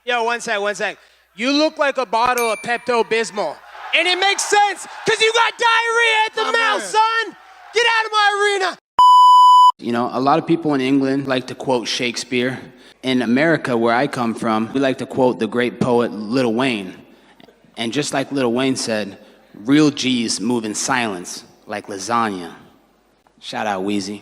Yo, one sec. You look like a bottle of Pepto-Bismol. And it makes sense, because you got diarrhea at the mouth, son! Get out of my arena! You know, a lot of people in England like to quote Shakespeare. In America, where I come from, we like to quote the great poet Lil Wayne. And just like Lil Wayne said, real G's move in silence, like lasagna. Shout out, Wheezy.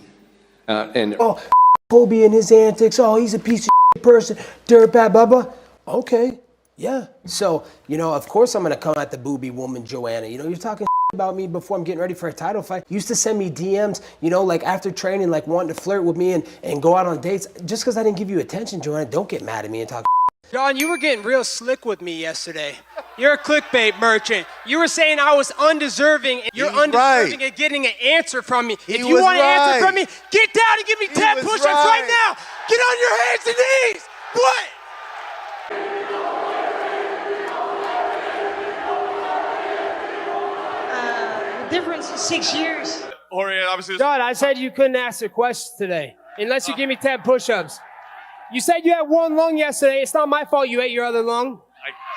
Colby and his antics, oh, he's a piece of person, dirtbag, blah, blah. Okay, yeah. So, you know, of course I'm gonna come at the booby woman, Joanna. You know, you're talking about me before I'm getting ready for a title fight. You used to send me DMs, you know, like after training, like wanting to flirt with me and go out on dates. Just because I didn't give you attention, Joanna, don't get mad at me and talk. John, you were getting real slick with me yesterday. You're a clickbait merchant. You were saying I was undeserving, and you're undeserving of getting an answer from me. If you want an answer from me, get down and give me 10 push-ups right now. Get on your hands and knees. What? Difference is 6 years. Jorge, obviously. John, I said you couldn't answer questions today unless you give me 10 push-ups. You said you had one lung yesterday. It's not my fault you ate your other lung.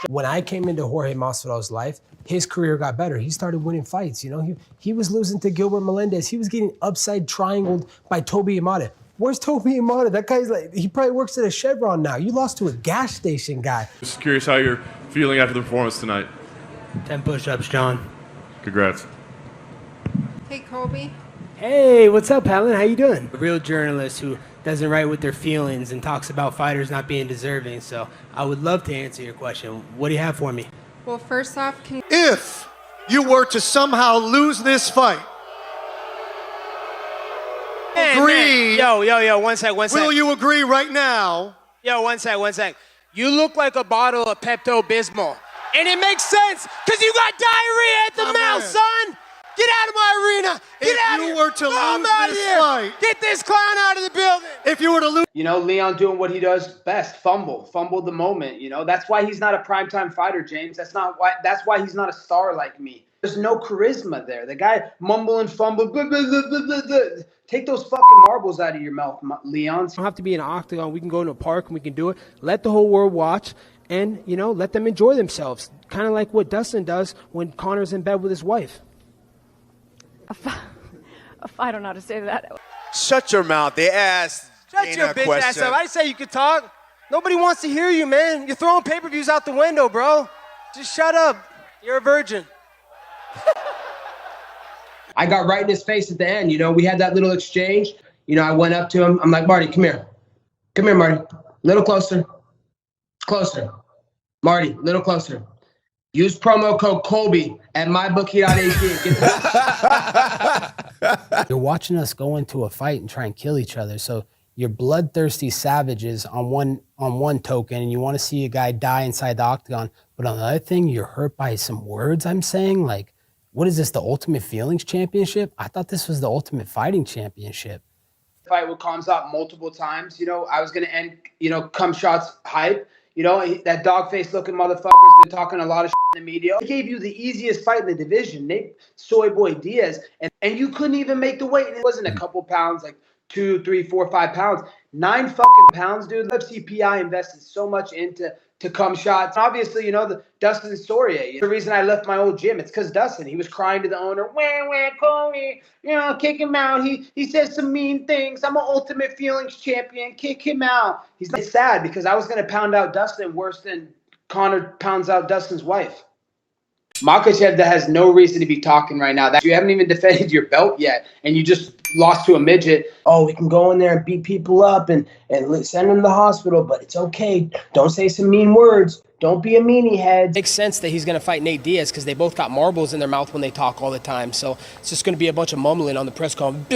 When I came into Jorge Masvidal's life, his career got better. He started winning fights. You know, he was losing to Gilbert Melendez. He was getting upside triangled by Toby Imada. Where's Toby Imada? That guy's like, he probably works at a Chevron now. You lost to a gas station guy. Just curious how you're feeling after the performance tonight. 10 push-ups, John. Congrats. Hey, Colby. Hey, what's up, Helen? How you doing? A real journalist who doesn't write with their feelings and talks about fighters not being deserving. So I would love to answer your question. What do you have for me? Well, first off, If you were to somehow lose this fight, agree. Yo, one sec. Will you agree right now? Yo, one sec. You look like a bottle of Pepto-Bismol. And it makes sense, because you got diarrhea at the mouth, son! Get out of my arena! Get out of here! If you were to lose this fight, get this clown out of the building! if you were to lose, You know, Leon doing what he does best, fumble the moment, you know? That's why he's not a primetime fighter, James. That's why he's not a star like me. There's no charisma there. The guy mumble and fumble, blah, blah, blah, blah, blah. Take those fucking marbles out of your mouth, Leon. Don't have to be in an octagon. We can go to a park and we can do it. Let the whole world watch and, you know, let them enjoy themselves. Kind of like what Dustin does when Conor's in bed with his wife. I don't know how to say that. Shut your mouth. They asked Shut your bitch ass up. I say you could talk. Nobody wants to hear you, man. You're throwing pay-per-views out the window, bro. Just shut up. You're a virgin. I got right in his face at the end. You know, we had that little exchange. You know, I went up to him. I'm like, Marty, come here. Come here, Marty. Little closer. Closer. Marty, little closer. Use promo code Colby at mybookie.ag. You're watching us go into a fight and try and kill each other. So you're bloodthirsty savages on one token, and you want to see a guy die inside the octagon. But on the other thing, you're hurt by some words I'm saying. Like, what is this, the Ultimate Feelings Championship? I thought this was the Ultimate Fighting Championship. Fight with Kamzat multiple times. You know, I was going to end, you know, Cum Shot's hype. You know, that dog-faced looking motherfucker's been talking a lot of shit in the media. He gave you the easiest fight in the division, Nate Soy Boy Diaz, and you couldn't even make the weight. And it wasn't a couple pounds, like 2, 3, 4, 5 pounds. 9 fucking pounds, dude. FCPI invested so much into Cum Shots. Obviously, you know, the Dustin Storia. The reason I left my old gym, it's because Dustin, he was crying to the owner, wah, Colby, you know, kick him out. He says some mean things. I'm an Ultimate Feelings champion. Kick him out. He's not sad because I was going to pound out Dustin worse than Conor pounds out Dustin's wife. Makhachev that has no reason to be talking right now. That you haven't even defended your belt yet, and you just lost to a midget. Oh, we can go in there and beat people up and send them to the hospital, but it's okay. Don't say some mean words. Don't be a meanie head. Makes sense that he's going to fight Nate Diaz because they both got marbles in their mouth when they talk all the time. So it's just going to be a bunch of mumbling on the press conference.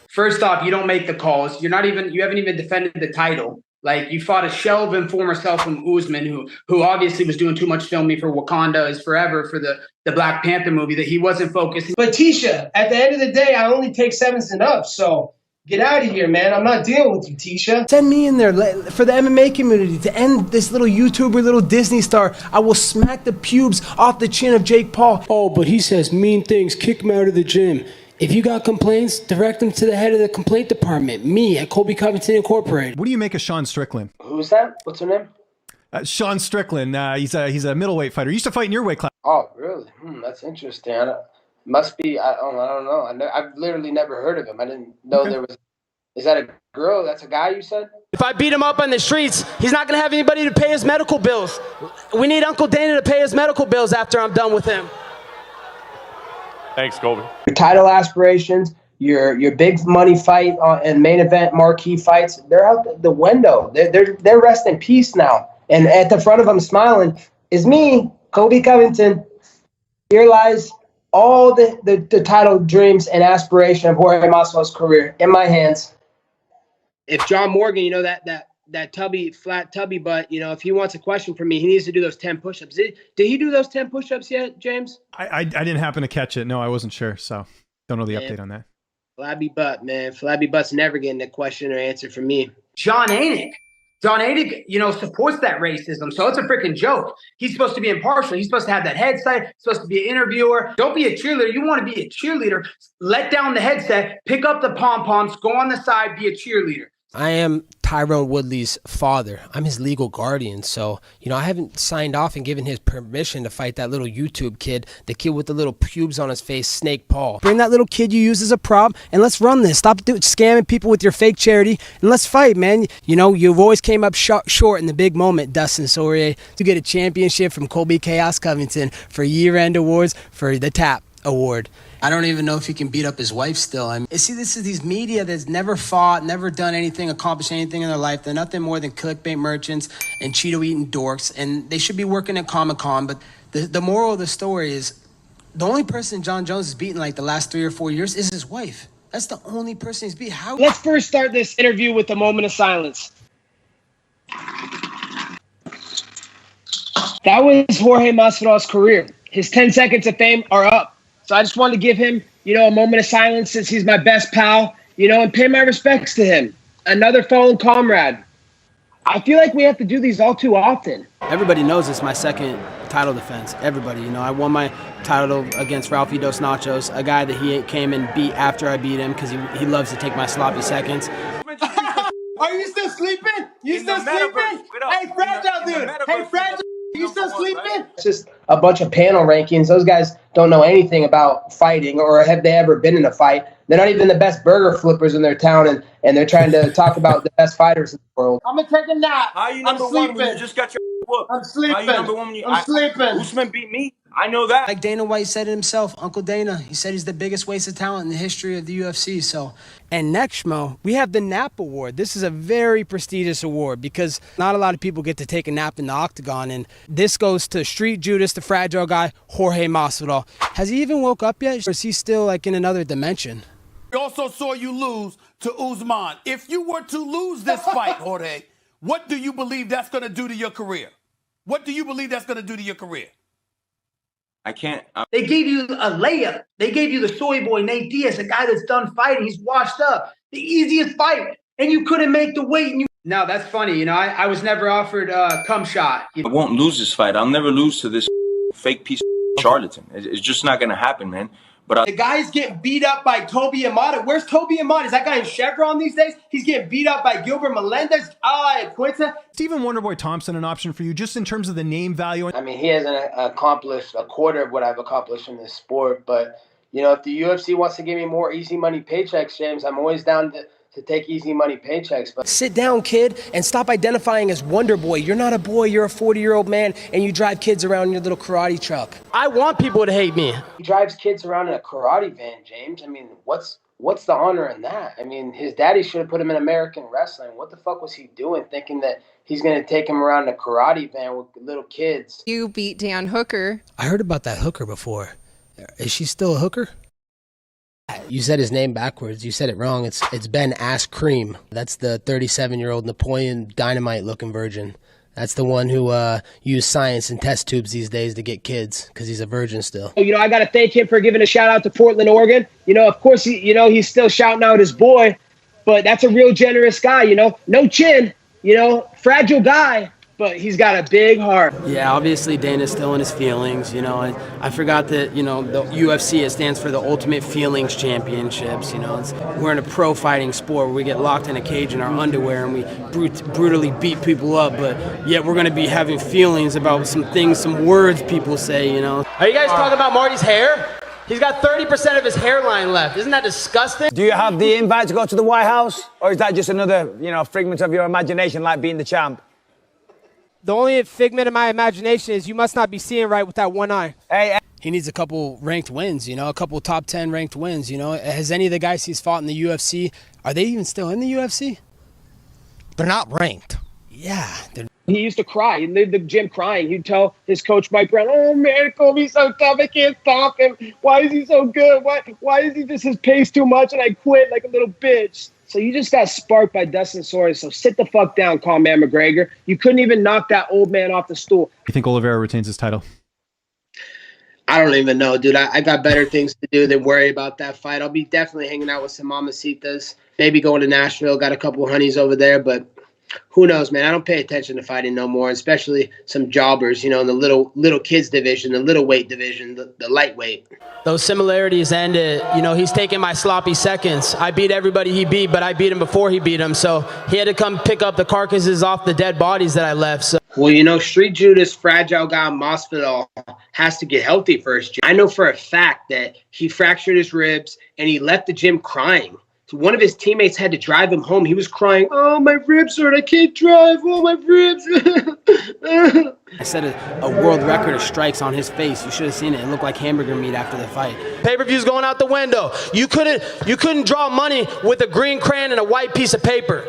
First off, you don't make the calls. You haven't even defended the title. Like, you fought a shell of former self from Usman, who obviously was doing too much filming for Wakanda Is Forever for the Black Panther movie, that he wasn't focused. But Tisha, at the end of the day, I only take 7s and up, so get out of here, man. I'm not dealing with you, Tisha. Send me in there for the MMA community to end this little YouTuber, little Disney star. I will smack the pubes off the chin of Jake Paul. Oh, but he says mean things. Kick him out of the gym. If you got complaints, direct them to the head of the complaint department, me at Colby Covington Incorporated. What do you make of Sean Strickland? Who's that? What's her name? Sean Strickland. He's a middleweight fighter. He used to fight in your weight class. Oh, really? That's interesting. Must be. I don't know. I've literally never heard of him. I didn't know there was. Is that a girl? That's a guy you said? If I beat him up on the streets, he's not going to have anybody to pay his medical bills. We need Uncle Dana to pay his medical bills after I'm done with him. Thanks, Colby. Your title aspirations, your big money fight and main event marquee fights, they're out the window. They're rest in peace now. And at the front of them smiling is me, Colby Covington. Here lies all the title dreams and aspiration of Jorge Masvidal's career in my hands. If John Morgan, that flat tubby butt, if he wants a question from me, he needs to do those 10 push-ups. Did he do those 10 push-ups yet, James? I didn't happen to catch it. No, I wasn't sure. So don't know the update on that. Flabby butt, man. Flabby butt's never getting a question or answer from me. John Anik, supports that racism. So it's a freaking joke. He's supposed to be impartial. He's supposed to have that headset. He's supposed to be an interviewer. Don't be a cheerleader. You want to be a cheerleader. Let down the headset, pick up the pom-poms, go on the side, be a cheerleader. I am Tyrone Woodley's father. I'm his legal guardian. So, I haven't signed off and given his permission to fight that little YouTube kid, the kid with the little pubes on his face, Snake Paul. Bring that little kid you use as a prop and let's run this. Stop scamming people with your fake charity and let's fight, man. You've always came up short in the big moment, Dustin Poirier, to get a championship from Colby Chaos Covington for year-end awards for the TAP award. I don't even know if he can beat up his wife still. This is these media that's never fought, never done anything, accomplished anything in their life. They're nothing more than clickbait merchants and Cheeto-eating dorks, and they should be working at Comic-Con. But the moral of the story is the only person John Jones has beaten like the last 3 or 4 years is his wife. That's the only person he's beat. Let's first start this interview with a moment of silence. That was Jorge Masvidal's career. His 10 seconds of fame are up. So I just wanted to give him, a moment of silence since he's my best pal, and pay my respects to him. Another fallen comrade. I feel like we have to do these all too often. Everybody knows it's my second title defense. Everybody, I won my title against Ralphie Dos Nachos, a guy that he came and beat after I beat him because he loves to take my sloppy seconds. Are you still sleeping? You still sleeping? Hey, Fragile dude. Hey, Fragile. You still sleeping? It's just a bunch of panel rankings. Those guys don't know anything about fighting, or have they ever been in a fight. They're not even the best burger flippers in their town, and they're trying to talk about the best fighters in the world. I'm going to take a nap. How you number one when you just got your whoop? I'm sleeping. How you number one when you... I'm sleeping. Usman beat me. I know that. Like Dana White said it himself, Uncle Dana, he said he's the biggest waste of talent in the history of the UFC. So, and next, Schmo, we have the Nap Award. This is a very prestigious award because not a lot of people get to take a nap in the octagon. And this goes to Street Judas, the fragile guy, Jorge Masvidal. Has he even woke up yet? Or is he still like in another dimension? We also saw you lose to Usman. If you were to lose this fight, Jorge, what do you believe that's going to do to your career? What do you believe that's going to do to your career? I can't. They gave you a layup. They gave you the soy boy, Nate Diaz, a guy that's done fighting. He's washed up. The easiest fight. And you couldn't make the weight. No, that's funny. I was never offered a cum shot. I won't lose this fight. I'll never lose to this fake piece of charlatan. It's just not going to happen, man. But the guy's getting beat up by Toby Amata. Where's Toby Amata? Is that guy in Chevron these days? He's getting beat up by Gilbert Melendez. Quinta. Stephen Wonderboy Thompson, an option for you, just in terms of the name value. I mean, he hasn't accomplished a quarter of what I've accomplished in this sport. But, if the UFC wants to give me more easy money paychecks, James, I'm always down to take easy money paychecks. But sit down, kid, and stop identifying as Wonder Boy. You're not a boy. You're a 40-year-old man, and you drive kids around in your little karate truck. I want people to hate me. He drives kids around in a karate van, James. I mean, what's the honor in that? I mean, his daddy should have put him in American wrestling. What the fuck was he doing, thinking that he's going to take him around in a karate van with little kids? You beat Dan Hooker. I heard about that hooker before. Is she still a hooker? You said his name backwards. You said it wrong. It's Ben Ass Cream. That's the 37-year-old Napoleon Dynamite-looking virgin. That's the one who used science and test tubes these days to get kids because he's a virgin still. I got to thank him for giving a shout out to Portland, Oregon. Of course, he's still shouting out his boy, but that's a real generous guy. No chin. Fragile guy, but he's got a big heart. Yeah, obviously Dana's still in his feelings, you know. I forgot that, you know, the UFC, it stands for the Ultimate Feelings Championships, you know. We're in a pro fighting sport where we get locked in a cage in our underwear and we brutally beat people up, but yet we're going to be having feelings about some things, some words people say, you know. Are you guys talking about Marty's hair? He's got 30% of his hairline left. Isn't that disgusting? Do you have the invite to go to the White House? Or is that just another, you know, figment of your imagination like being the champ? The only figment of my imagination is you must not be seeing right with that one eye. Hey, he needs a couple ranked wins, you know, a couple top 10 ranked wins, you know. Has any of the guys he's fought in the UFC, are they even still in the UFC? They're not ranked. Yeah. He used to cry. He'd leave the gym crying. He'd tell his coach, Mike Brown, oh, man, Colby's so tough. I can't stop him. Why is he so good? Why is he just his pace too much and I quit like a little bitch? So you just got sparked by Dustin Soares. So sit the fuck down, Conor McGregor. You couldn't even knock that old man off the stool. You think Oliveira retains his title? I don't even know, dude. I got better things to do than worry about that fight. I'll be definitely hanging out with some mamacitas. Maybe going to Nashville. Got a couple honeys over there, but who knows, man? I don't pay attention to fighting no more, especially some jobbers, you know, in the little kids division, the little weight division, the lightweight. Those similarities ended. You know, he's taking my sloppy seconds. I beat everybody he beat, but I beat him before he beat him. So he had to come pick up the carcasses off the dead bodies that I left. So. Well, you know, Street Judas, fragile guy Masvidal has to get healthy first. I know for a fact that he fractured his ribs and he left the gym crying. So one of his teammates had to drive him home. He was crying, oh, my ribs hurt. I can't drive. Oh, my ribs. I set a world record of strikes on his face. You should have seen it. It looked like hamburger meat after the fight. Pay-per-view's going out the window. You couldn't draw money with a green crayon and a white piece of paper.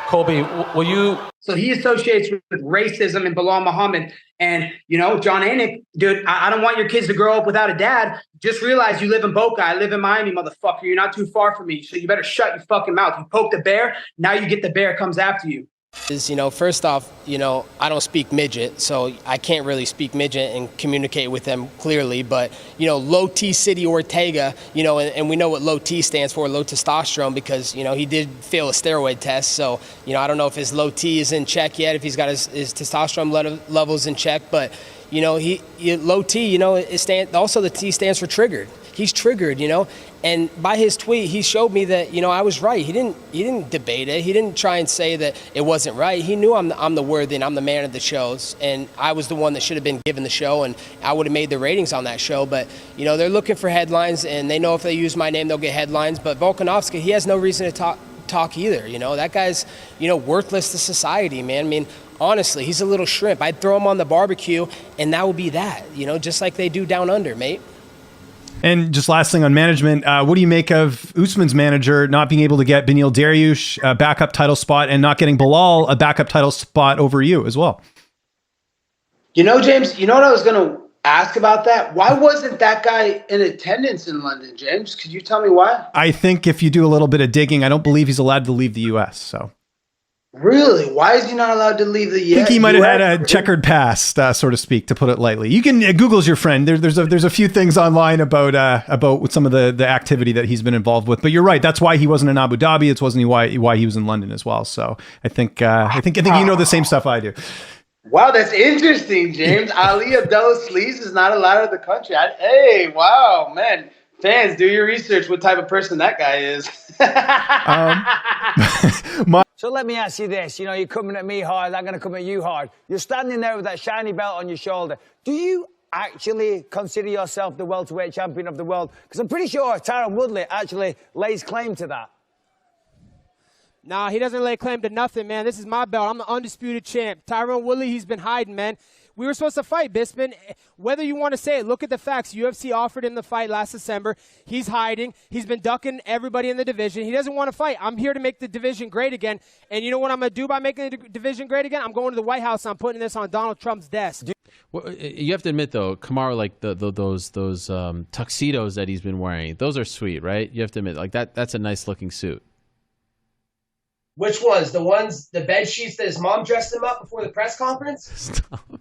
Colby, will you... So he associates with racism and Bilal Muhammad. And, you know, John Anik, dude, I don't want your kids to grow up without a dad. Just realize you live in Boca. I live in Miami, motherfucker. You're not too far from me. So you better shut your fucking mouth. You poke the bear, now you get the bear comes after you. Is, you know, first off, you know, I don't speak midget, so I can't really speak midget and communicate with them clearly. But, you know, low T City Ortega, you know, and we know what low T stands for, low testosterone, because, you know, he did fail a steroid test. So, you know, I don't know if his low T is in check yet, if he's got his testosterone levels in check. But, you know, he low T, you know, also the T stands for triggered. He's triggered, you know, and by his tweet, he showed me that, you know, I was right. He didn't debate it. He didn't try and say that it wasn't right. He knew I'm the worthy and I'm the man of the shows, and I was the one that should have been given the show, and I would have made the ratings on that show. But, you know, they're looking for headlines, and they know if they use my name, they'll get headlines. But Volkanovski, he has no reason to talk either. You know, that guy's, you know, worthless to society, man. I mean, honestly, he's a little shrimp. I'd throw him on the barbecue, and that would be that, you know, just like they do down under, mate. And just last thing on management, what do you make of Usman's manager not being able to get Beneil Dariush a backup title spot and not getting Bilal a backup title spot over you as well? You know, James, you know what I was going to ask about that? Why wasn't that guy in attendance in London, James? Could you tell me why? I think if you do a little bit of digging, I don't believe he's allowed to leave the U.S., so... Really? Why is he not allowed to leave the U.S.? I think he might have had a checkered past, so to speak, to put it lightly. You can Google's your friend. There's a few things online about some of the activity that he's been involved with. But you're right. That's why he wasn't in Abu Dhabi. It's wasn't why he was in London as well. So I think you know the same stuff I do. Wow, that's interesting, James. Ali Abdullah Sleaze is not allowed in the country. Hey, wow, man. Fans, do your research. What type of person that guy is? So let me ask you this. You know, you're coming at me hard. I'm going to come at you hard. You're standing there with that shiny belt on your shoulder. Do you actually consider yourself the welterweight champion of the world? Because I'm pretty sure Tyron Woodley actually lays claim to that. Nah, he doesn't lay claim to nothing, man. This is my belt. I'm the undisputed champ. Tyron Woodley, he's been hiding, man. We were supposed to fight, Bisping. Whether you want to say it, look at the facts. UFC offered him the fight last December. He's hiding. He's been ducking everybody in the division. He doesn't want to fight. I'm here to make the division great again. And you know what I'm going to do by making the division great again? I'm going to the White House and I'm putting this on Donald Trump's desk. Well, you have to admit, though, Kamaru, like those tuxedos that he's been wearing, those are sweet, right? You have to admit, like that's a nice-looking suit. Which ones? The bed sheets that his mom dressed him up before the press conference? Stop.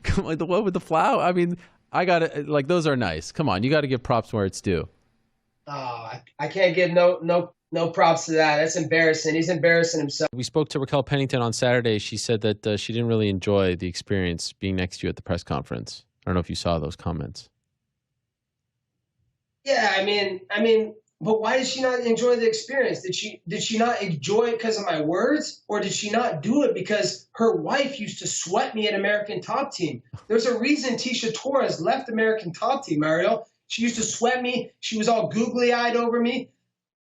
Come on, the one with the flower. I mean, I gotta those are nice. Come on, you got to give props where it's due. Oh, I can't give no No props to that. That's embarrassing. He's embarrassing himself. We spoke to Raquel Pennington on Saturday. She said that she didn't really enjoy the experience being next to you at the press conference. I don't know if you saw those comments. Yeah, I mean, but why did she not enjoy the experience? Did she not enjoy it because of my words, or did she not do it because her wife used to sweat me at American Top Team? There's a reason Tisha Torres left American Top Team, Mario. She used to sweat me. She was all googly-eyed over me.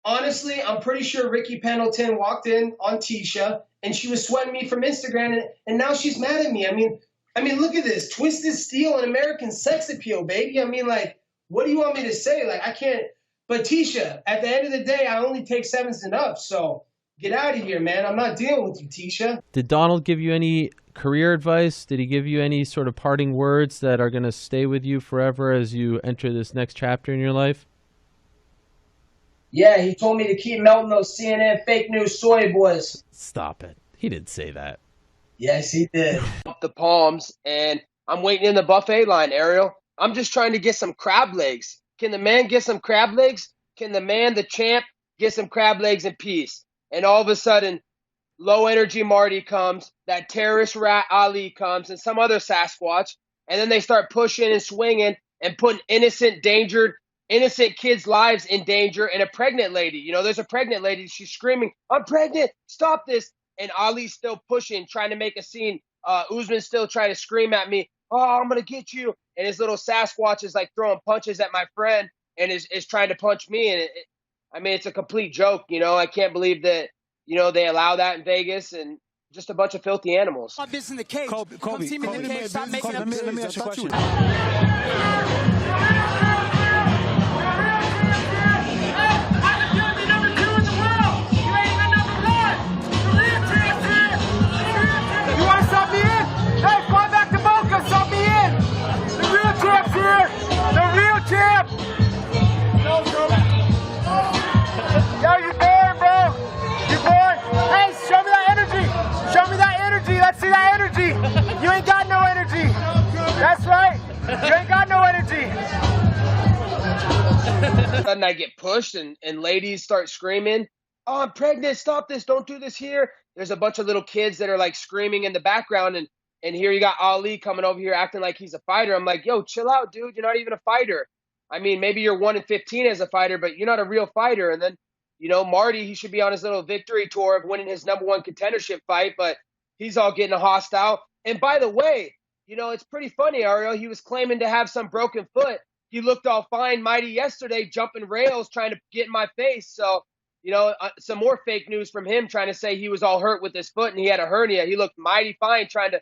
Honestly, I'm pretty sure Ricky Pendleton walked in on Tisha and she was sweating me from Instagram, and now she's mad at me. I mean, look at this. Twisted Steel and American Sex Appeal, baby. I mean, like, what do you want me to say? Like, I can't. But Tisha, at the end of the day, I only take 7s and up. So get out of here, man. I'm not dealing with you, Tisha. Did Donald give you any career advice? Did he give you any sort of parting words that are going to stay with you forever as you enter this next chapter in your life? Yeah, he told me to keep melting those CNN fake news soy boys. Stop it. He didn't say that. Yes, he did. Up the palms, and I'm waiting in the buffet line, Ariel. I'm just trying to get some crab legs. Can the man get some crab legs? Can the man, the champ, get some crab legs in peace? And all of a sudden, low energy Marty comes, that terrorist rat Ali comes, and some other Sasquatch, and then they start pushing and swinging and putting innocent kids' lives in danger, and a pregnant lady. You know, there's a pregnant lady. She's screaming, "I'm pregnant! Stop this!" And Ali's still pushing, trying to make a scene. Usman's still trying to scream at me, "Oh, I'm going to get you." And his little Sasquatch is like throwing punches at my friend and is trying to punch me. And it's a complete joke. You know, I can't believe that, you know, they allow that in Vegas, and just a bunch of filthy animals. My business in the cage. Colby, Come see me in the cage. Stop making up. let me ask you a question. You want to sub me in? Hey, fly back to Boca. Sub me in. The real champ's here. The real champ. Yo, you born, bro. You born. Hey, show me that energy. Show me that energy. Let's see that energy. You ain't got no energy. That's right. You ain't got no energy. Sudden I get pushed and ladies start screaming, "Oh, I'm pregnant, stop this, don't do this here." There's a bunch of little kids that are like screaming in the background, and here you got Ali coming over here acting like he's a fighter. I'm like, yo, chill out, dude. You're not even a fighter. I mean, maybe you're 1-15 as a fighter, but you're not a real fighter. And then, you know, Marty, he should be on his little victory tour of winning his #1 contendership fight, but he's all getting hostile. And by the way, you know, it's pretty funny, Ariel. He was claiming to have some broken foot. He looked all fine, mighty yesterday, jumping rails, trying to get in my face. So, you know, some more fake news from him trying to say he was all hurt with his foot and he had a hernia. He looked mighty fine trying to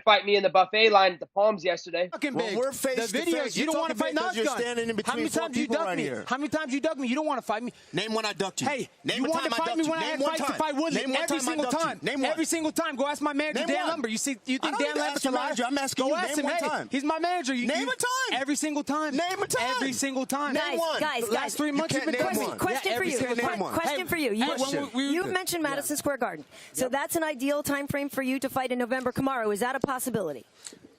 fight me in the buffet line at the Palms yesterday. Well, we're face to face. You don't want to fight Nas Gun. How many times you ducked me? How many times you ducked me? You don't want to fight me. Name when I ducked you. Hey, Name you wanted to fight me when I had fights to fight Woodley. Every single time. Every single time. Go ask my manager, Dan Lumber. You think Dan Lambert's a liar? I'm asking you. Name one time. He's my manager. Name a time. Every single time. Name a time. Every single time. Guys. Last 3 months you've been Question for you. Question for you. You've mentioned Madison Square Garden. So that's an ideal time frame for you to fight in November. Kamaru, is that a possibility?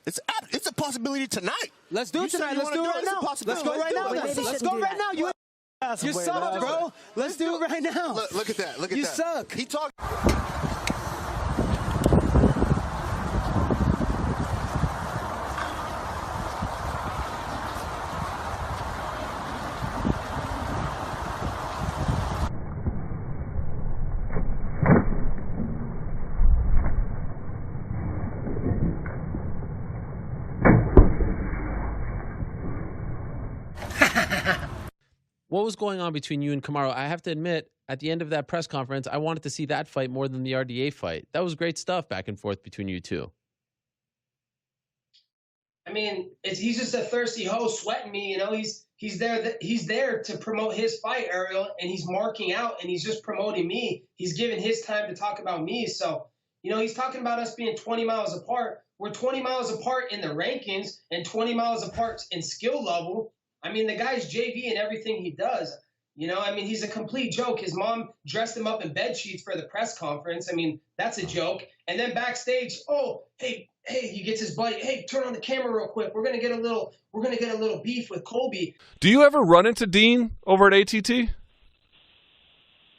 It's a possibility tonight. Let's do it tonight. Let's do it right now. Let's go right now. Let's go right now. You suck, bro. Let's do it right now. Look at that. Look at that. You suck. He talked. What was going on between you and Kamaru? I have to admit, at the end of that press conference, I wanted to see that fight more than the RDA fight. That was great stuff back and forth between you two. I mean, he's just a thirsty hoe sweating me. You know, he's there to promote his fight, Ariel, and he's marking out and he's just promoting me. He's giving his time to talk about me. So, you know, he's talking about us being 20 miles apart. We're 20 miles apart in the rankings and 20 miles apart in skill level. I mean, the guy's JV in everything he does. You know, I mean, he's a complete joke. His mom dressed him up in bed sheets for the press conference. I mean, that's a joke. And then backstage, oh, hey, he gets his buddy. Hey, turn on the camera real quick. We're gonna get a little beef with Colby. Do you ever run into Dean over at ATT?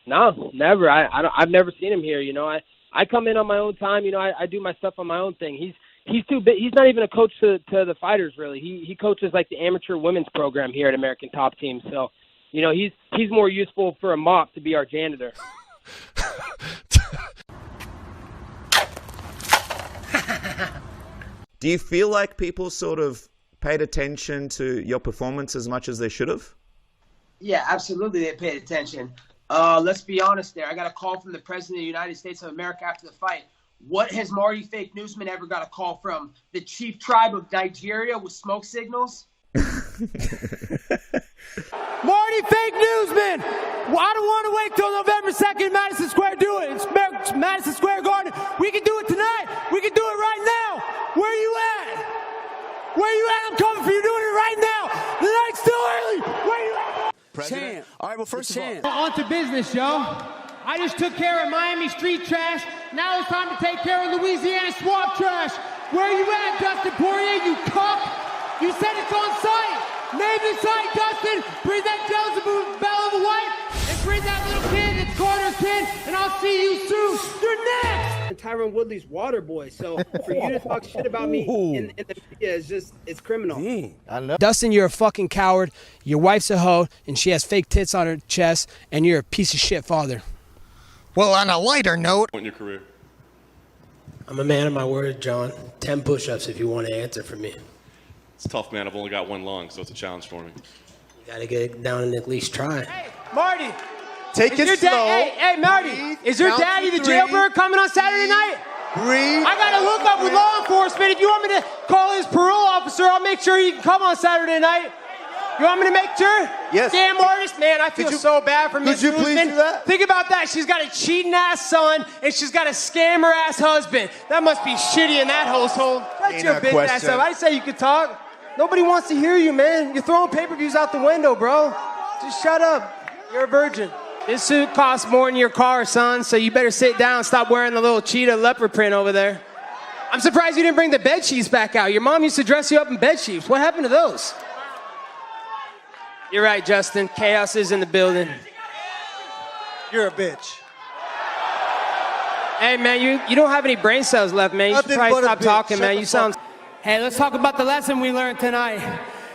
No, never. I've never seen him here. You know, I come in on my own time. You know, I do my stuff on my own thing. He's too big. He's not even a coach to the fighters, really. He coaches like the amateur women's program here at American Top Team. So, you know, he's more useful for a mop to be our janitor. Do you feel like people sort of paid attention to your performance as much as they should have? Yeah, absolutely. They paid attention. Let's be honest there. I got a call from the President of the United States of America after the fight. What has Marty Fake Newsman ever got a call from? The chief tribe of Nigeria with smoke signals? Marty Fake Newsman! Well, I don't want to wait till November 2nd, Madison Square. Do it. It's Madison Square Garden. We can do it tonight. We can do it right now. Where are you at? Where are you at? I'm coming for you. Doing it right now. The night's still early. Where are you at? President. All right, well, first of all. On to business, y'all. I just took care of Miami street trash. Now it's time to take care of Louisiana swamp trash. Where are you at, Dustin Poirier, you cuck? You said it's on site. Name the site, Dustin. Bring that Joseph Bell of the White and bring that little kid that's Carter's kid, and I'll see you soon. You're next. Tyron Woodley's water boy. So for you to talk shit about me in the media is just, it's criminal. I know. Dustin, you're a fucking coward. Your wife's a hoe, and she has fake tits on her chest, and you're a piece of shit father. Well, on a lighter note. In your career? I'm a man of my word, John. 10 push-ups if you want to answer for me. It's tough, man. I've only got one lung, so it's a challenge for me. You got to get it down and at least try it. Hey, Marty. Take it slow. Hey, Marty. Is your daddy the jailbird coming on Saturday night? Breathe. I got to hook up with law enforcement. If you want me to call his parole officer, I'll make sure he can come on Saturday night. You want me to make sure? Yes. Damn artist, man, I feel so bad for Miss Could you please do that? Think about that. She's got a cheating-ass son, and she's got a scammer-ass husband. That must be shitty in that household. Shut your bitch ass up. I say you could talk. Nobody wants to hear you, man. You're throwing pay-per-views out the window, bro. Just shut up. You're a virgin. This suit costs more than your car, son, so you better sit down and stop wearing the little cheetah leopard print over there. I'm surprised you didn't bring the bed sheets back out. Your mom used to dress you up in bed sheets. What happened to those? You're right, Justin. Chaos is in the building. You're a bitch. Hey, man, you don't have any brain cells left, man. You should probably stop talking, man. You sound... Hey, let's talk about the lesson we learned tonight.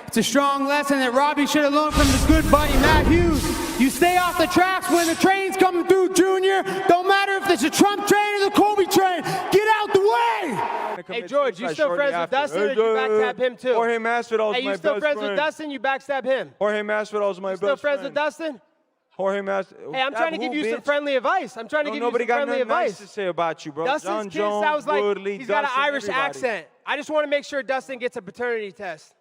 It's a strong lesson that Robbie should have learned from his good buddy, Matt Hughes. You stay off the tracks when the train's coming through, Junior. Don't matter if it's a Trump train or the Colby train. Get out the way! Hey, George, you still friends with Dustin, or you backstab him, too? Jorge Masvidal's hey, my you still best friends friend. with Dustin? You backstab him? Jorge Masvidal's my best friend. Still friends with Dustin? Jorge Masvidal. Hey, I'm trying to give you some friendly advice. I'm trying to give you some friendly advice. Nobody got nothing nice to say about you, bro. Dustin's kid sounds like he's got an Irish accent. I just want to make sure Dustin gets a paternity test.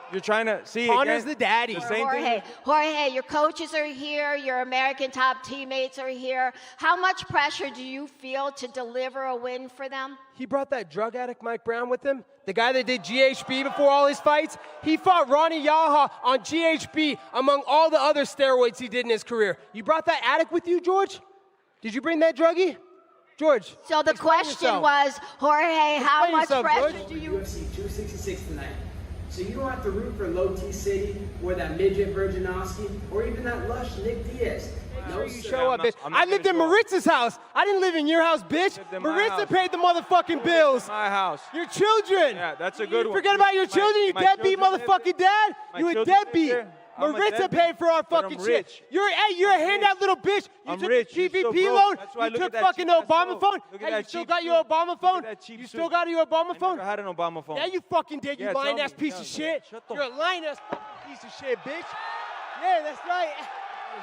You're trying to see Connor's the daddy. The same Jorge, Jorge, your coaches are here. Your American Top teammates are here. How much pressure do you feel to deliver a win for them? He brought that drug addict Mike Brown with him. The guy that did GHB before all his fights. He fought Ronnie Yaha on GHB among all the other steroids he did in his career. You brought that addict with you, George? Did you bring that druggie? George. So the question was, Jorge, how much pressure do you... UFC 266 tonight. So you don't have to root for Low T City or that midget Virginovsky or even that lush Nick Diaz. No, you show up, bitch. I lived in Maritza's house. I didn't live in your house, bitch. Maritza paid the motherfucking bills. My house. Your children. Yeah, that's a good one. Forget about your children, you deadbeat motherfucking dad. You a deadbeat. Maritza paid for our fucking shit. You're a handout little bitch. You took the GVP loan. You took fucking Obama phone. Hey, you still got your Obama phone? You still got your Obama phone? I had an Obama phone. Yeah, you fucking did, you lying ass piece of shit. You're a lying ass piece of shit, bitch. Yeah, that's right.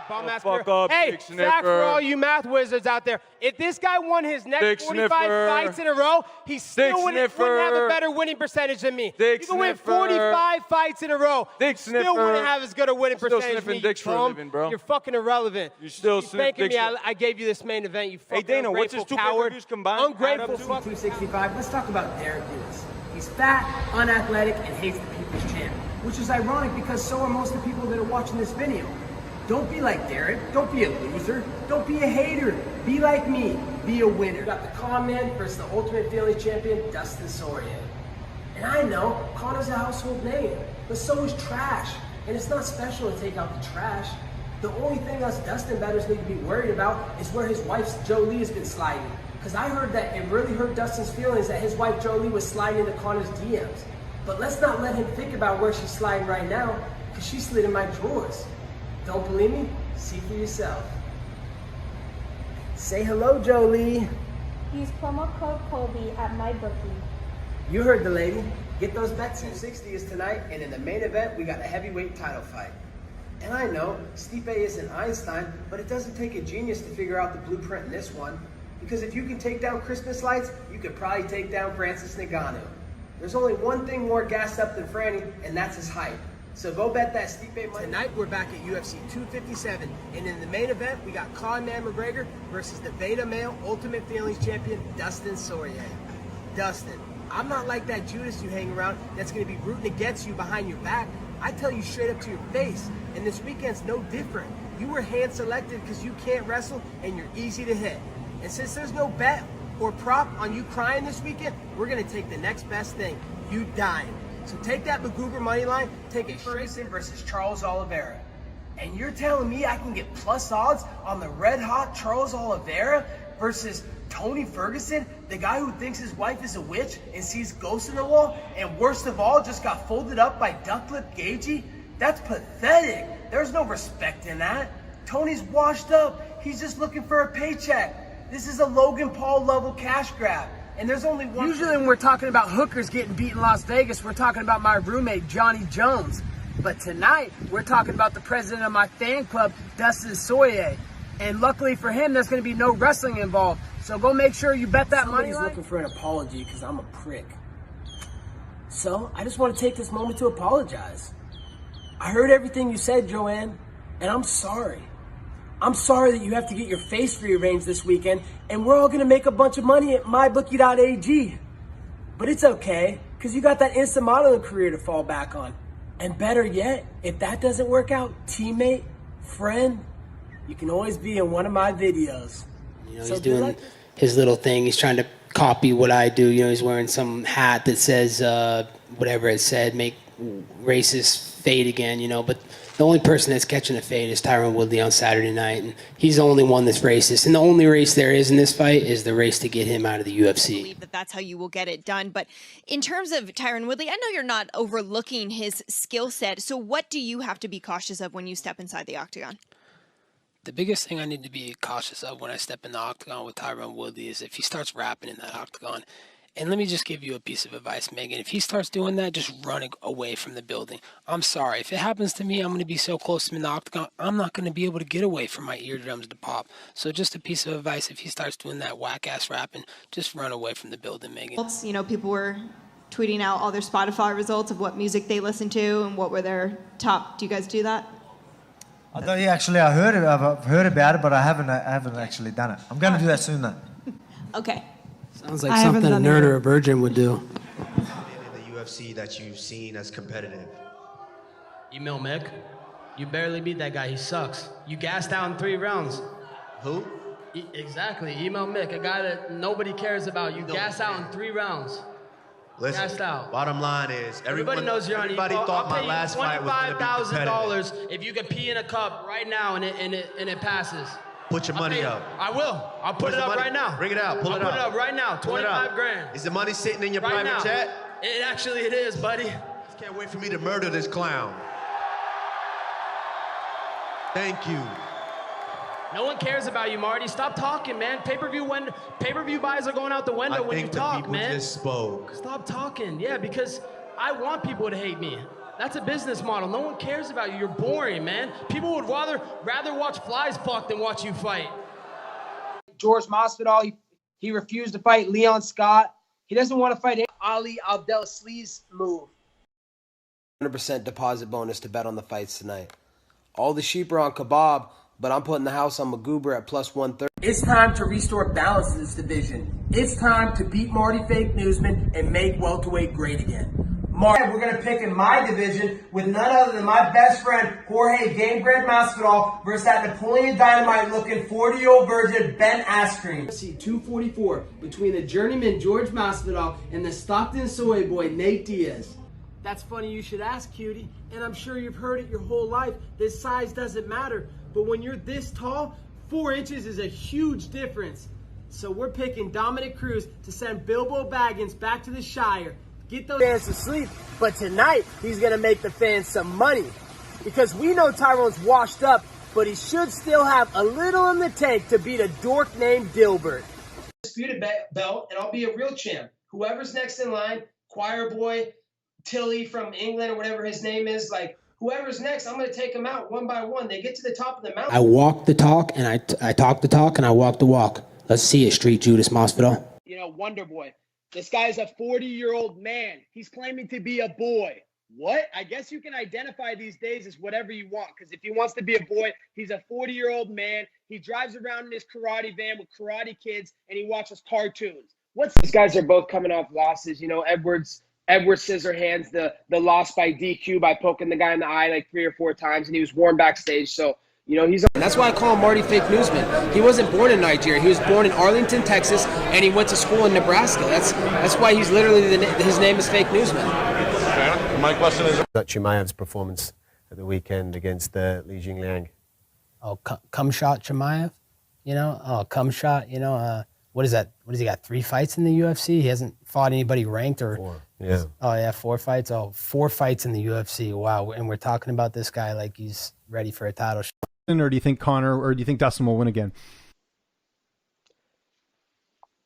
Fuck up, hey, Dick Zach, for Sniffer. all you math wizards out there, if this guy won his next Dick 45 Sniffer. fights in a row, he still wouldn't have a better winning percentage than me. Dick you can win Sniffer. 45 fights in a row, Dick still Sniffer. wouldn't have as good a winning I'm still percentage as sniffing me, dicks you for a bum. living, bro. You're fucking irrelevant. You still Keep sniff thanking dicks. me. I gave you this main event, you fucking Dana, what's his ungrateful two coward. pay-per-views combined? Ungrateful fuck. 265. Let's talk about Derek Lewis. He's fat, unathletic, and hates the people's champ, which is ironic because so are most of the people that are watching this video. Don't be like Derek. Don't be a loser. Don't be a hater. Be like me. Be a winner. You got the Con Man versus the Ultimate Feelings Champion, Dustin Poirier. And I know Connor's a household name, but so is Trash. And it's not special to take out the trash. The only thing us Dustin bettors need to be worried about is where his wife Jolie has been sliding. Because I heard that it really hurt Dustin's feelings that his wife Jolie was sliding into Connor's DMs. But let's not let him think about where she's sliding right now, because she slid in my drawers. Don't believe me? See for yourself. Say hello, Jolie. Use promo code Colby at MyBookie. You heard the lady. Get those bets in. 260 is tonight, and in the main event, we got a heavyweight title fight. And I know Stipe isn't Einstein, but it doesn't take a genius to figure out the blueprint in this one. Because if you can take down Christmas lights, you could probably take down Francis Ngannou. There's only one thing more gassed up than Franny, and that's his height. So go bet that Stipe money. Tonight we're back at UFC 257, and in the main event we got Conor McGregor versus the Beta Male Ultimate Feelings Champion Dustin Poirier. Dustin, I'm not like that Judas you hang around that's going to be rooting against you behind your back. I tell you straight up to your face, and this weekend's no different. You were hand selected because you can't wrestle and you're easy to hit. And since there's no bet or prop on you crying this weekend, we're going to take the next best thing, you dying. So take that McGoober money line, take it Ferguson versus Charles Oliveira. And you're telling me I can get plus odds on the red hot Charles Oliveira versus Tony Ferguson, the guy who thinks his wife is a witch and sees ghosts in the wall, and worst of all, just got folded up by Ducklip Gagey? That's pathetic. There's no respect in that. Tony's washed up. He's just looking for a paycheck. This is a Logan Paul level cash grab. And there's only one. Usually when we're talking about hookers getting beat in Las Vegas, we're talking about my roommate, Johnny Jones. But tonight, we're talking about the president of my fan club, Dustin Poirier. And luckily for him, there's going to be no wrestling involved. So go make sure you bet that money line. Somebody's looking for an apology because I'm a prick. So I just want to take this moment to apologize. I heard everything you said, Joanne, and I'm sorry. I'm sorry that you have to get your face rearranged this weekend, and we're all going to make a bunch of money at mybookie.ag. But it's okay, because you got that instant modeling career to fall back on. And better yet, if that doesn't work out, teammate, friend, you can always be in one of my videos. You know, he's doing his little thing. He's trying to copy what I do. You know, he's wearing some hat that says whatever it said, make racists fade again, you know, but the only person that's catching a fade is Tyron Woodley on Saturday night, and he's the only one that's racist. And the only race there is in this fight is the race to get him out of the UFC. I believe that that's how you will get it done. But in terms of Tyron Woodley, I know you're not overlooking his skill set. So what do you have to be cautious of when you step inside the octagon? The biggest thing I need to be cautious of when I step in the octagon with Tyron Woodley is if he starts rapping in that octagon. And let me just give you a piece of advice, Megan. If he starts doing that, just run away from the building. I'm sorry. If it happens to me, I'm going to be so close to him in the octagon, I'm not going to be able to get away from my eardrums to pop. So just a piece of advice, if he starts doing that whack-ass rapping, just run away from the building, Megan. You know, people were tweeting out all their Spotify results of what music they listen to and what were their top. Do you guys do that? I don't, yeah, actually, I've heard about it, but I haven't actually done it. I'm going to do that soon, though. Okay. Sounds like something a nerd or a virgin would do. In the UFC that you've seen as competitive? Email Mick. You barely beat that guy. He sucks. You gassed out in 3 rounds. Who? Exactly. Email Mick, a guy that nobody cares about. You gassed out in 3 rounds. Listen, gassed out. Bottom line is, everybody knows you're on email. Everybody thought my last fight was going to be competitive. $25,000 if you could pee in a cup right now and it passes. Put your money up. I will. I'll put it up right now. Bring it out. Pull it up. I'll put it up right now. 25 grand. Is the money sitting in your private jet? It is, buddy. Just can't wait for me to murder this clown. Thank you. No one cares about you, Marty. Stop talking, man. Pay-per-view buys are going out the window when you talk, man. I think the people just spoke. Stop talking. Yeah, because I want people to hate me. That's a business model. No one cares about you. You're boring, man. People would rather watch flies fuck than watch you fight. George Masvidal, he refused to fight Leon Scott. He doesn't want to fight Ali Abdelaziz move. 100% deposit bonus to bet on the fights tonight. All the sheep are on Kebab, but I'm putting the house on Magoober at plus 130. It's time to restore balance in this division. It's time to beat Marty Fake Newsman and make welterweight great again. We're going to pick in my division with none other than my best friend, Jorge Gamebred Masvidal, versus that Napoleon Dynamite-looking 40-year-old virgin, Ben Askren. See 244 between the journeyman George Masvidal and the Stockton soy boy, Nate Diaz. That's funny you should ask, cutie, and I'm sure you've heard it your whole life. This size doesn't matter. but when you're this tall, 4 inches is a huge difference. So we're picking Dominic Cruz to send Bilbo Baggins back to the Shire. Get those fans to sleep. But tonight, he's going to make the fans some money. Because we know Tyrone's washed up, but he should still have a little in the tank to beat a dork named Dilbert. Disputed belt, and I'll be a real champ. Whoever's next in line, Choir Boy, Tilly from England, or whatever his name is, like, whoever's next, I'm going to take them out one by one. They get to the top of the mountain. I walk the talk, and I talk the talk, and I walk the walk. Let's see it, Street Judas Masvidal. You know, Wonder Boy. This guy's a 40-year-old man. He's claiming to be a boy. What? I guess you can identify these days as whatever you want, because if he wants to be a boy, he's a 40-year-old man. He drives around in his karate van with karate kids, and he watches cartoons. These guys are both coming off losses. You know, Edwards Scissorhands the loss by DQ by poking the guy in the eye like 3 or 4 times, and he was warm backstage. So, you know, he's. And that's why I call him Marty Fake Newsman. He wasn't born in Nigeria. He was born in Arlington, Texas, and he went to school in Nebraska. That's why he's literally his name is Fake Newsman. My question is Chimaev's performance at the weekend against Li Jingliang. Oh, cum shot Chimaev, you know. Oh, cum shot, you know. What is that? What has he got? 3 fights in the UFC? He hasn't fought anybody ranked or. 4. Yeah. Oh yeah, 4 fights. Oh, 4 fights in the UFC. Wow. And we're talking about this guy like he's ready for a title shot. Or do you think Conor, or do you think Dustin will win again?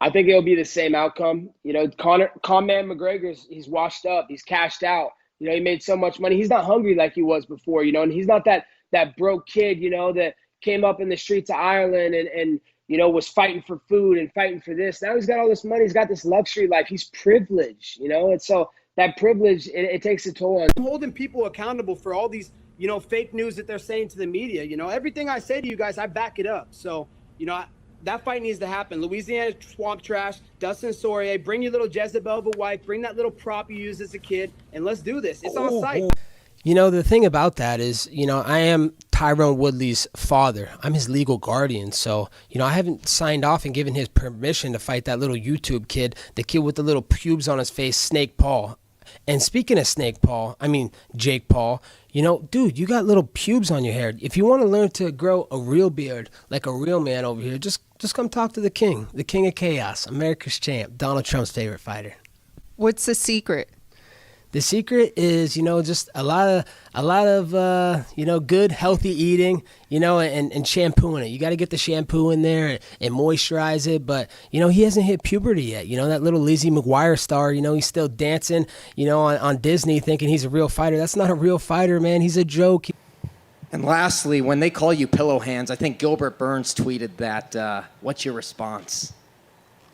I think it'll be the same outcome. You know, Conor McGregor, he's washed up. He's cashed out. You know, he made so much money. He's not hungry like he was before, you know, and he's not that broke kid, you know, that came up in the streets of Ireland and you know, was fighting for food and fighting for this. Now he's got all this money. He's got this luxury life. He's privileged, you know, and so that privilege, it takes a toll on. I'm holding people accountable for all these, you know, fake news that they're saying to the media. You know, everything I say to you guys, I back it up. So, you know, that fight needs to happen. Louisiana Swamp Trash, Dustin Poirier, bring your little Jezebel of a wife, bring that little prop you used as a kid, and let's do this. It's on site. You know, the thing about that is, you know, I am Tyrone Woodley's father. I'm his legal guardian. So, you know, I haven't signed off and given his permission to fight that little YouTube kid, the kid with the little pubes on his face, Snake Paul. And speaking of Jake Paul, you know, dude, you got little pubes on your hair. If you want to learn to grow a real beard like a real man over here, just come talk to the king of chaos, America's champ, Donald Trump's favorite fighter. What's the secret? The secret is, you know, just a lot of you know, good, healthy eating, you know, and shampooing it. You got to get the shampoo in there and moisturize it. But, you know, he hasn't hit puberty yet. You know, that little Lizzie McGuire star, you know, he's still dancing, you know, on Disney thinking he's a real fighter. That's not a real fighter, man. He's a joke. And lastly, when they call you pillow hands, I think Gilbert Burns tweeted that. What's your response?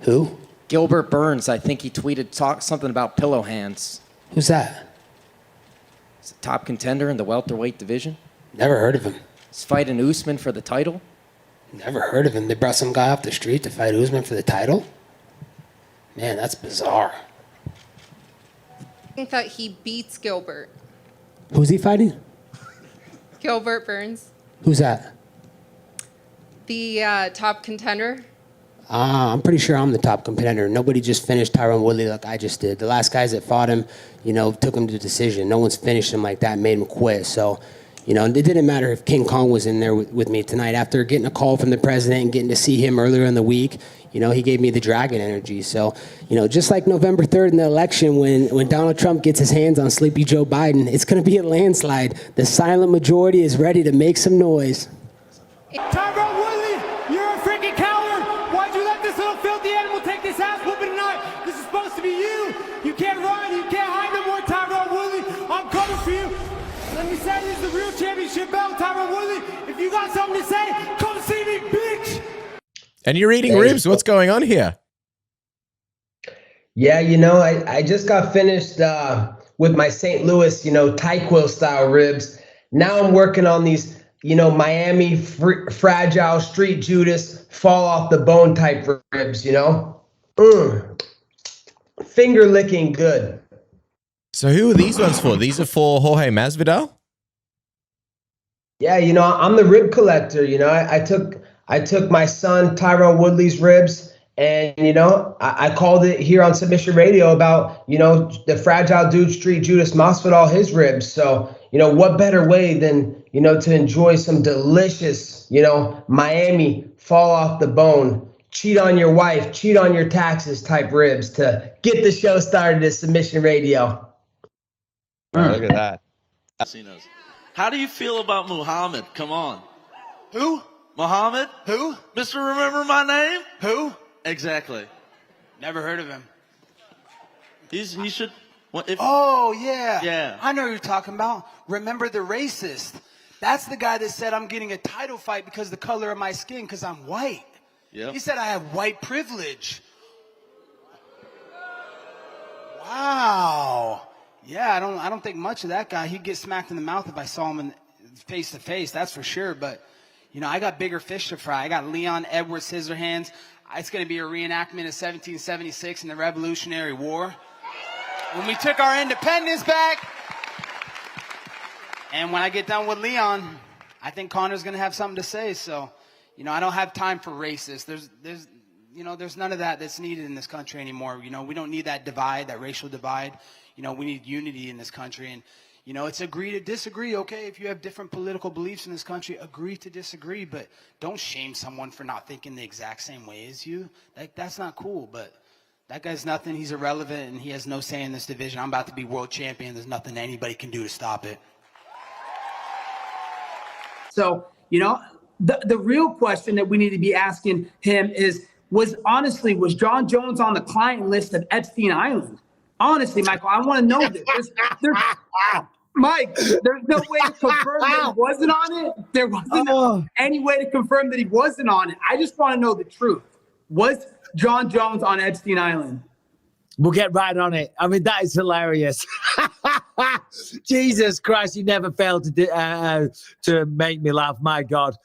Who? Gilbert Burns. I think he tweeted something about pillow hands. Who's that? He's a top contender in the welterweight division. Never heard of him. He's fighting Usman for the title. Never heard of him. They brought some guy off the street to fight Usman for the title? Man, that's bizarre. I think that he beats Gilbert. Who's he fighting? Gilbert Burns. Who's that? The top contender. I'm pretty sure I'm the top contender. Nobody just finished Tyron Woodley like I just did. The last guys that fought him, you know, took him to decision. No one's finished him like that, made him quit. So, you know, it didn't matter if King Kong was in there with me tonight. After getting a call from the president and getting to see him earlier in the week, you know, he gave me the dragon energy. So, you know, just like November 3rd in the election when Donald Trump gets his hands on Sleepy Joe Biden, it's going to be a landslide. The silent majority is ready to make some noise. Tyrone Woodley, you're a freaking coward. Why'd you let this little filthy animal take this ass whooping tonight? This is supposed to be you. You can't run. You can't hide no more, Tyrone Woodley. I'm coming for you. Let me say this is the real championship belt, Tyrone Woodley. If you got something to say, come see me, bitch. And you're eating ribs. What's going on here? Yeah, you know, I just got finished with my St. Louis, you know, Tyquil style ribs. Now I'm working on these, you know, Miami fragile Street Judas fall off the bone type ribs, you know. Finger licking good. So who are these ones for? These are for Jorge Masvidal? Yeah, you know, I'm the rib collector. You know, I took my son Tyrone Woodley's ribs, and you know, I called it here on Submission Radio about, you know, the fragile dude Street Judas Masvidal, his ribs. So, what better way than, to enjoy some delicious, Miami fall off the bone, cheat on your wife, cheat on your taxes type ribs to get the show started at Submission Radio. Look at that. How do you feel about Muhammad? Come on. Who? Muhammad? Who? Mr. Remember My Name? Who? Exactly. Never heard of him. He should. Oh, yeah. Yeah. I know who you're talking about. Remember the Racist. That's the guy that said I'm getting a title fight because of the color of my skin, because I'm white. Yep. He said I have white privilege. Wow. Yeah, I don't think much of that guy. He'd get smacked in the mouth if I saw him face to face, that's for sure. But, I got bigger fish to fry. I got Leon Edward Scissorhands. It's going to be a reenactment of 1776 in the Revolutionary War, when we took our independence back. And when I get done with Leon, I think Conor's going to have something to say. So, I don't have time for racists. There's none of that that's needed in this country anymore. We don't need that divide, that racial divide. We need unity in this country. And, it's agree to disagree. Okay, if you have different political beliefs in this country, agree to disagree. But don't shame someone for not thinking the exact same way as you. That's not cool. But that guy's nothing. He's irrelevant, and he has no say in this division. I'm about to be world champion. There's nothing anybody can do to stop it. So, the real question that we need to be asking him is, was John Jones on the client list of Epstein Island? Honestly, Michael, I want to know this. Mike, there's no way to confirm that he wasn't on it. There wasn't any way to confirm that he wasn't on it. I just want to know the truth. Was John Jones on Epstein Island? We'll get right on it. I mean, that is hilarious. Jesus Christ, you never failed to make me laugh. My God.